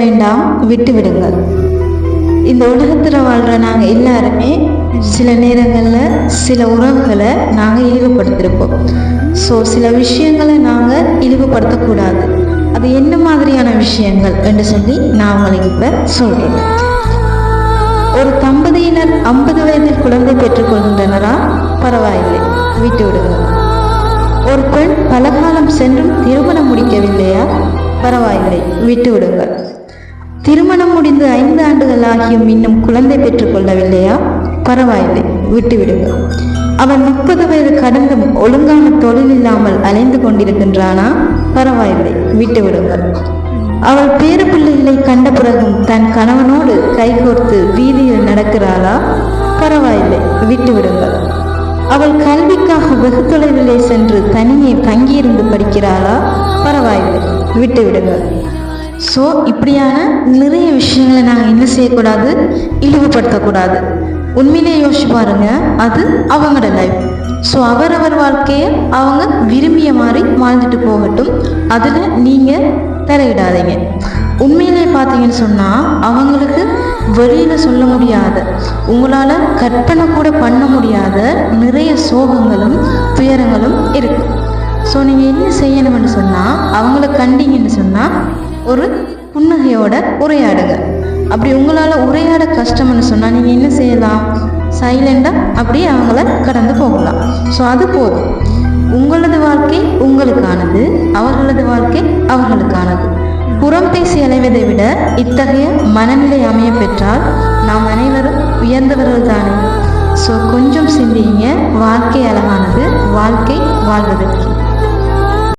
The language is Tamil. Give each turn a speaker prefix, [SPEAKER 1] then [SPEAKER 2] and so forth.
[SPEAKER 1] வேண்டாம், விட்டு விடுங்கள். இந்த உலகத்தில் வாழ்கிற நாங்கள் எல்லாருமே சில நேரங்களில் சில உறவுகளை நாங்கள் இழிவுபடுத்தியிருப்போம். ஸோ சில விஷயங்களை நாங்கள் இழிவுபடுத்தக்கூடாது. அது என்ன மாதிரியான விஷயங்கள் என்று சொல்லி நான் உங்களுக்கு இப்போ சொல்கிறேன். ஒரு தம்பதியினர் 50 வயதில் குழந்தை பெற்றுக்கொள்கின்றனரா? பரவாயில்லை, விட்டு விடுங்கள். ஒரு பெண் பலகாலம் சென்றும் திருமணம் முடிக்கவில்லையா? பரவாயில்லை, விட்டு விடுங்கள். திருமணம் முடிந்து 5 ஆண்டுகள் ஆகியும் இன்னும் குழந்தை பெற்றுக்கொள்ளவில்லையா? பரவாயில்லை, விட்டு விடுங்கள். அவன் 30 வயது கடந்தும் ஒழுங்கான தொழில் இல்லாமல் அலைந்து கொண்டிருக்கின்றானா? பரவாயில்லை, விட்டு விடுங்கள். அவள் பேறு பிள்ளைகளை கண்ட பிறகும் தன் கணவனோடு கைகோர்த்து வீதியில் நடக்கிறாளா? பரவாயில்லை, விட்டு விடுங்கள். அவள் கல்விக்காக வெகு தொலைவிலே சென்று தனியே தங்கியிருந்து படிக்கிறாளா? பரவாயில்லை, விட்டு விடுங்கள். ஸோ இப்படியான நிறைய விஷயங்களை நாங்கள் என்ன செய்யக்கூடாது, இழிவுபடுத்தக்கூடாது. உண்மையிலே யோசிச்சு பாருங்க, அது அவங்களோட லைஃப். ஸோ அவரவர் வாழ்க்கையை அவங்க விரும்பிய மாதிரி வாழ்ந்துட்டு போகட்டும். அதில் நீங்கள் தலையிடாதீங்க. உண்மையிலே பார்த்தீங்கன்னு சொன்னால் அவங்களுக்கு வெளியில் சொல்ல முடியாத, உங்களால் கற்பனை கூட பண்ண முடியாத நிறைய சோகங்களும் துயரங்களும் இருக்குது. ஸோ நீங்கள் என்ன செய்யணும்னு சொன்னால், அவங்கள கண்டீங்கன்னு சொன்னால் ஒரு புன்னகையோட உரையாடுங்க. அப்படி உங்களால் உரையாட கஷ்டம்னு சொன்னால் நீங்கள் என்ன செய்யலாம், சைலண்டாக அப்படியே அவங்கள கடந்து போகலாம். ஸோ அது போதும். உங்களது வாழ்க்கை உங்களுக்கானது, அவர்களது வாழ்க்கை அவர்களுக்கானது. புறம் பேசி அலைவதை விட இத்தகைய மனநிலை அமைய பெற்றால் நாம் அனைவரும் உயர்ந்தவர்கள் தானே. ஸோ கொஞ்சம் சிந்திங்க. வாழ்க்கை அழகானது, வாழ்க்கை வாழ்வதற்கு.